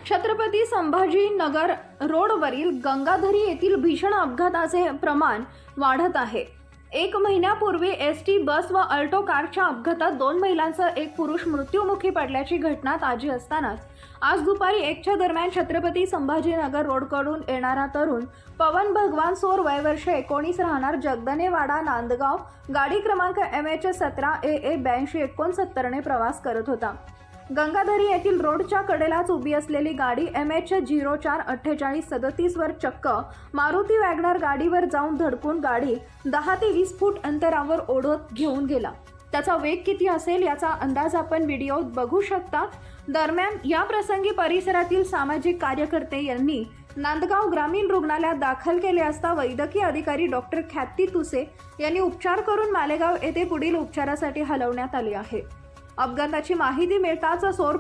छत्रपती संभाजीनगर रोडवरील गंगाधरी येथील भीषण अपघाताचे प्रमाण वाढत आहे। एक महिन्यापूर्वी एसटी बस व अल्टो कारच्या अपघातात 2 महिलांसह एक पुरुष मृत्युमुखी पडल्याची घटना ताजी असतानाच आज दुपारी 1च्या दरम्यान छत्रपती संभाजीनगर रोडकडून येणारा तरुण पवन भगवान सोर वय वर्ष 19 राहणार जगदनेवाडा नांदगाव गाडी क्रमांक MH 17 AA 82 69 ने प्रवास करत होता। गंगाधरी येथील रोडच्या कडेलाच उभी असलेली गाडी MH 04 48 37 वर चक्क मारुती वॅगनर गाडीवर जाऊन धडकून गाडी 10 ते 20 फूट अंतरावर ओढत घेऊन गेला। त्याचा वेग किती असेल याचा अंदाज आपण व्हिडिओत बघू शकता। दरम्यान या प्रसंगी परिसरातील सामाजिक कार्यकर्ते यांनी नांदगाव ग्रामीण रुग्णालयात दाखल केले असता वैद्यकीय अधिकारी डॉक्टर ख्याती तुसे यांनी उपचार करून मालेगाव येथे पुढील उपचारासाठी हलवण्यात आले आहे। अपघाताची माहिती मिळताच सोर